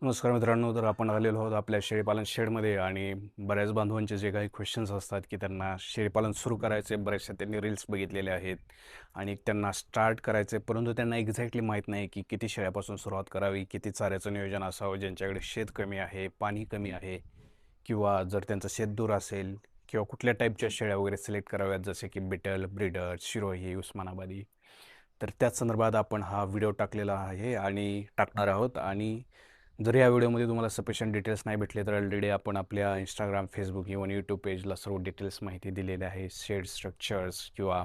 नमस्कार मित्रांनो. तर आपण आलेलो आहोत आपल्या शेळीपालन शेडमध्ये आणि बऱ्याच बांधवांचे जे काही क्वेश्चन्स असतात की त्यांना शेळीपालन सुरू करायचे, बरेचसे त्यांनी रील्स बघितलेले आहेत आणि त्यांना स्टार्ट करायचे, परंतु त्यांना एक्झॅक्टली माहीत नाही की किती शेळ्यापासून सुरुवात करावी, किती चाऱ्याचं नियोजन असावं, ज्यांच्याकडे शेत कमी आहे, पाणी कमी आहे किंवा जर त्यांचं शेत दूर असेल किंवा कुठल्या टाईपच्या शेळ्या वगैरे सिलेक्ट कराव्यात, जसे की बिटल, ब्रीडर, शिरोही, उस्मानाबादी. तर त्याच संदर्भात आपण हा व्हिडिओ टाकलेला आहे आणि टाकणार आहोत. आणि जर या व्हिडिओमध्ये तुम्हाला सफिशियंट डिटेल्स नाही भेटले तर ऑलरेडी आपण आपल्या इंस्टाग्राम, फेसबुक इव्हन यूट्यूब पेजला सर्व डिटेल्स माहिती दिलेली आहे. शेड स्ट्रक्चर्स किंवा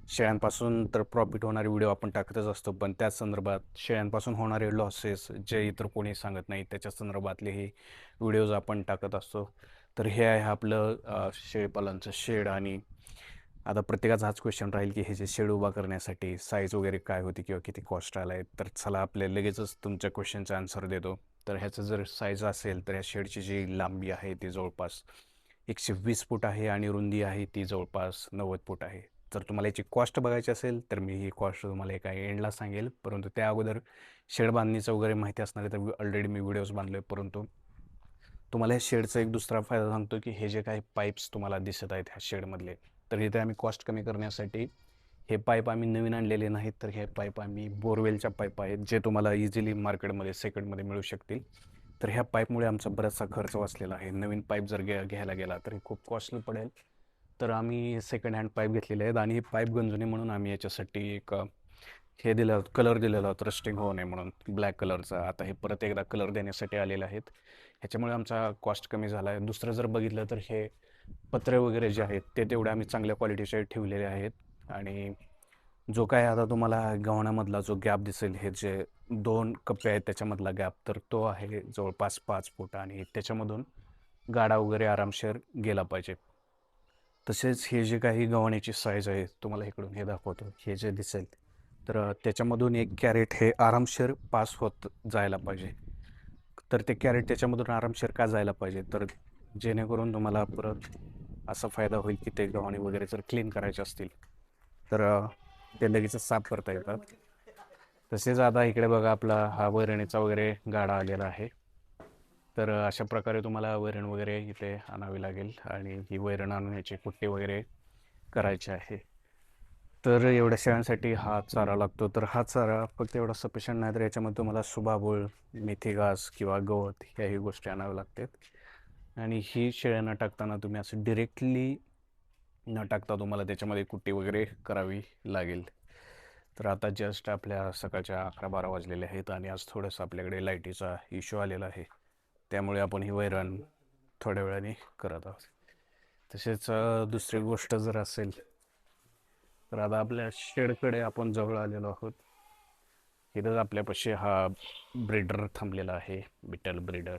शेळ्यांपासून तर प्रॉफिट होणारे व्हिडिओ आपण टाकतच असतो, पण त्याच संदर्भात शेळ्यांपासून होणारे लॉसेस जे इतर कोणी सांगत नाही त्याच्या संदर्भातलेही व्हिडिओज आपण टाकत असतो. तर हे आहे आपलं शेळीपालनचं शेड. आणि आता प्रत्येकाचा हाच क्वेश्चन राहील की हे जे शेड उभा करण्यासाठी साईज वगैरे काय होती किंवा किती कॉस्ट आला आहे. तर चला आपल्या लगेचच तुमच्या क्वेश्चनचा आन्सर देतो. तर ह्याचं जर साईज असेल तर ह्या शेडची जी लांबी आहे ती जवळपास 120 फूट आहे आणि रुंदी आहे ती जवळपास 90 फूट आहे. जर तुम्हाला याची कॉस्ट बघायची असेल तर मी ही कॉस्ट तुम्हाला एका एंडला सांगेल, परंतु त्या अगोदर शेड बांधणीचं वगैरे माहिती असणार आहे तर ऑलरेडी मी व्हिडिओज बांधलो आहे. परंतु तुम्हाला या शेडचा एक दुसरा फायदा सांगतो की हे जे काही पाईप्स तुम्हाला दिसत आहेत ह्या शेडमधले, तर इथे आम्ही कॉस्ट कमी करण्यासाठी हे पाईप आम्ही नवीन आणलेले नाहीत, तर हे पाईप आम्ही बोरवेलच्या पाईप आहेत जे तुम्हाला इझिली मार्केटमध्ये सेकंडमध्ये मिळू शकतील. तर ह्या पाईपमुळे आमचा बराचसा खर्च वाचलेला आहे. नवीन पाईप जर घ्यायला गेला तर हे खूप कॉस्टली पडेल. तर आम्ही सेकंड हँड पाईप घेतलेले आहेत आणि हे पाईप गंजू नये म्हणून आम्ही याच्यासाठी एक हे दिलं, कलर दिलेला होता रस्टिंग होऊ नये म्हणून, ब्लॅक कलरचा. आता हे परत एकदा कलर देण्यासाठी आलेले आहेत. ह्याच्यामुळे आमचा कॉस्ट कमी झाला आहे. दुसरं जर बघितलं तर हे पत्रे वगैरे जे आहेत ते तेवढे आम्ही चांगल्या क्वालिटीचे ठेवलेले आहेत. आणि जो काय आता तुम्हाला गव्हाणामधला जो गॅप दिसेल, हे जे दोन कप्पे आहेत त्याच्यामधला गॅप, तर तो आहे जवळपास 5 फूट आणि त्याच्यामधून गाडा वगैरे आरामशीर गेला पाहिजे. तसेच हे जे काही गव्हाण्याची साईज आहे, तुम्हाला इकडून हे दाखवतो, हे जे दिसेल तर त्याच्यामधून एक कॅरेट हे आरामशीर पास होत जायला पाहिजे. तर ते कॅरेट त्याच्यामधून आरामशीर का जायला पाहिजे, तर जेणेकरून तुम्हाला परत असा फायदा होईल की ते गव्हाणे वगैरे जर क्लीन करायचे असतील तर ते लगेच साफ करता येतात. तसेच आता इकडे बघा आपला हा वैरणीचा वगैरे गाडा आलेला आहे. तर अशा प्रकारे तुम्हाला वैरण वगैरे इथे आणावी लागेल आणि ही वैरण आणून याची कुट्टी वगैरे करायची आहे. तर एवढ्या शेळ्यांसाठी हा चारा लागतो. तर हा चारा फक्त एवढा सफिशियंट नाही, तर याच्यामध्ये तुम्हाला सुबाबूळ, मेथी घास किंवा गवत ह्याही गोष्टी आणाव्या लागतात. आणि ही शेळ्यांना टाकताना तुम्ही असं डिरेक्टली न टाकता तुम्हाला त्याच्यामध्ये कुट्टी वगैरे करावी लागेल. तर आता जस्ट आपल्या सकाळच्या 11-12 वाजलेले आहेत आणि आज थोडंसं आपल्याकडे लाईटीचा इश्यू आलेला आहे, त्यामुळे आपण ही वैरण थोड्या वेळाने करत आहोत. तसेच दुसरी गोष्ट जर असेल तर आता आपल्या शेडकडे आपण जवळ आलेलो आहोत. इथंच आपल्यापाशी हा ब्रीडर थांबलेला आहे, बिटल ब्रीडर.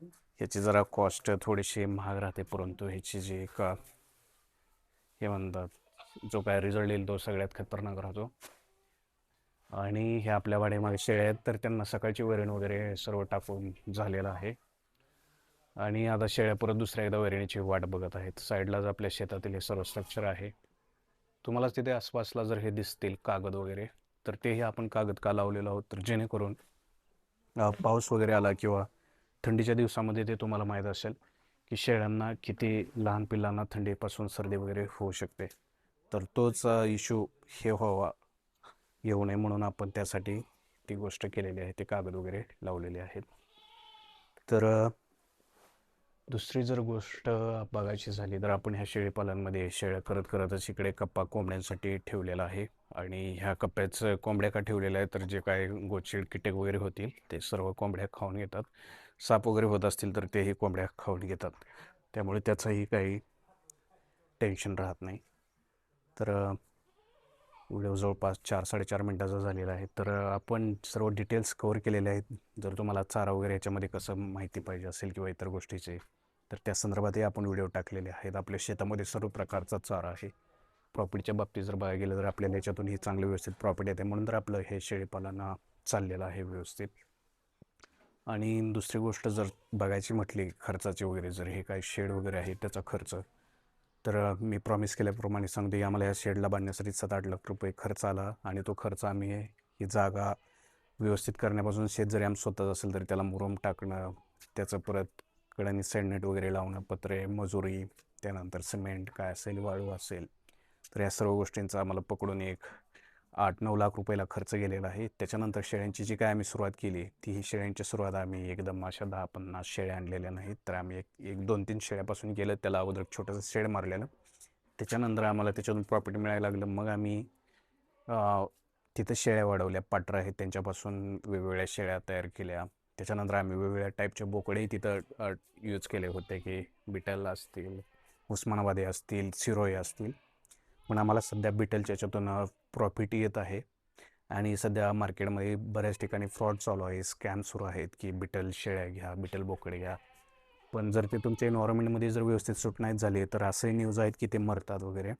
ह्याची जरा कॉस्ट थोडीशी महाग राहते, परंतु ह्याची जी का हे म्हणतात जो काय रिझल्ट येईल तो सगळ्यात खतरनाक राहतो. आणि हे आपल्या वाड्यामागे शेळ्या आहेत तर त्यांना सकाळची वैरण वगैरे सर्व टाकून झालेलं आहे. आणि आता शेळ्या परत दुसऱ्या एकदा वैरणीची वाट बघत आहेत. साईडलाच आपल्या शेतातील हे सर्व स्ट्रक्चर आहे. तुम्हाला तिथे आसपासला जर हे दिसतील कागद वगैरे, तर तेही आपण कागद का लावलेलो आहोत, तर जेणेकरून पाऊस वगैरे आला किंवा थंडीच्या दिवसामध्ये ते तुम्हाला माहीत असेल की शेळ्यांना किती लहान पिल्लांना थंडीपासून सर्दी वगैरे होऊ शकते. तर तोच इश्यू हे व्हावा, येऊ नये म्हणून आपण त्यासाठी ती गोष्ट केलेली आहे, ते कागद वगैरे लावलेले आहेत. तर दुसरी जर गोष्ट बघायची झाली तर आपण ह्या शेळीपालनमध्ये शेळ्या करत करतच इकडे कप्पा कोंबड्यांसाठी ठेवलेला आहे. आणि ह्या कप्प्याचं कोंबड्या का ठेवलेल्या आहे, तर जे काय गोचिड कीटक वगैरे होतील ते सर्व कोंबड्या खाऊन घेतात. साप वगैरे होत असतील तर तेही कोंबड्या खाऊन घेतात, त्यामुळे त्याचंही काही टेन्शन राहत नाही. तर व्हिडिओ जवळपास 4-4.5 मिनटाचा झालेला आहे. तर आपण सर्व डिटेल्स कवर केलेले आहेत. जर तुम्हाला चारा वगैरे याच्यामध्ये कसं माहिती पाहिजे असेल किंवा इतर गोष्टीचे, तर त्या संदर्भातही आपण व्हिडिओ टाकलेले आहेत. आपल्या शेतामध्ये सर्व प्रकारचा चारा आहे. प्रॉफिटच्या बाबतीत जर बघायला गेलं तर आपल्याला याच्यातूनही चांगलं व्यवस्थित प्रॉफिट येते, म्हणून तर आपलं हे शेळीपालन चाललेलं आहे व्यवस्थित. आणि दुसरी गोष्ट जर बघायची म्हटली खर्चाची वगैरे, जर हे काय शेड वगैरे आहे त्याचा खर्च, तर मी प्रॉमिस केल्याप्रमाणे सांगतो की आम्हाला या शेडला बांधण्यासाठी 7-8 लाख रुपये खर्च आला. आणि तो खर्च आम्ही ही जागा व्यवस्थित करण्यापासून शेत जरी आमचं स्वतःच असेल तरी त्याला मुरुम टाकणं, त्याचं परत कडानी सॅडनेट वगैरे लावणं, पत्रे, मजुरी, त्यानंतर सिमेंट काय असेल, वाळू असेल, तर या सर्व गोष्टींचा आम्हाला पकडून एक 8-9 लाख रुपयाला खर्च गेलेला आहे. त्याच्यानंतर शेळ्यांची जी काय आम्ही सुरुवात केली, ती ही शेळ्यांची सुरुवात आम्ही एकदम अशा 10-50 शेळ्या आणलेल्या नाहीत, तर आम्ही एक 2-3 शेळ्यापासून गेलं. त्याला अगोदर छोटंसं शेड मारलेलं. त्याच्यानंतर आम्हाला त्याच्यातून प्रॉफिट मिळायला लागलं. मग आम्ही तिथं शेळ्या वाढवल्या, पाटरं आहेत त्यांच्यापासून वेगवेगळ्या शेळ्या तयार केल्या. त्याच्यानंतर आम्ही वेगवेगळ्या टाईपचे बोकडेही तिथं यूज केले होते, की बिटल असतील, उस्मानाबादी असतील, सिरोही असतील. पण आम्हाला सध्या बिटलच्या याच्यातून प्रॉफिट येत आहे. आणि सध्या मार्केटमध्ये बऱ्याच ठिकाणी फ्रॉड चालू आहे, स्कॅम सुरू आहेत, की बिटल शेळ्या घ्या, बिटल बोकडे घ्या. पण जर ते तुमच्या एन्व्हायरमेंटमध्ये जर व्यवस्थित सूट नाहीत झाले, तर असंही न्यूज आहेत की ते मरतात वगैरे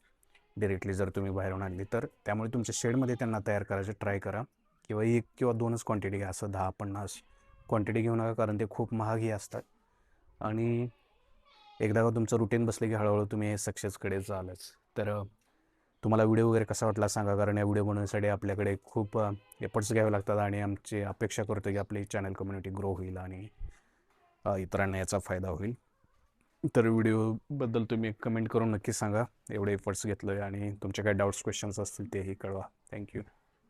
डिरेक्टली जर तुम्ही बाहेरून आणली तर. त्यामुळे तुमच्या शेडमध्ये त्यांना तयार करायचे ट्राय करा, किंवा 1 किंवा 2च क्वांटिटी घ्या. असं 10-50 क्वांटिटी घेऊ नका, कारण ते खूप महागही असतात. आणि एकदा का तुमचं रुटीन बसले की हळूहळू तुम्ही हे सक्सेसकडे जालच. तर तुम्हाला व्हिडिओ वगैरे कसा वाटला सांगा, कारण या व्हिडिओ बनवण्यासाठी आपल्याकडे खूप एफर्ट्स घ्यावे लागतात, आणि आमची अपेक्षा करतो की आपली चॅनल कम्युनिटी ग्रो होईल आणि इतरांना याचा फायदा होईल. तर व्हिडिओबद्दल तुम्ही कमेंट करून नक्की सांगा. एवढे एफर्ट्स घेतलं आहे, आणि तुमचे काही डाऊट्स क्वेश्चन्स असतील तेही कळवा. थँक्यू.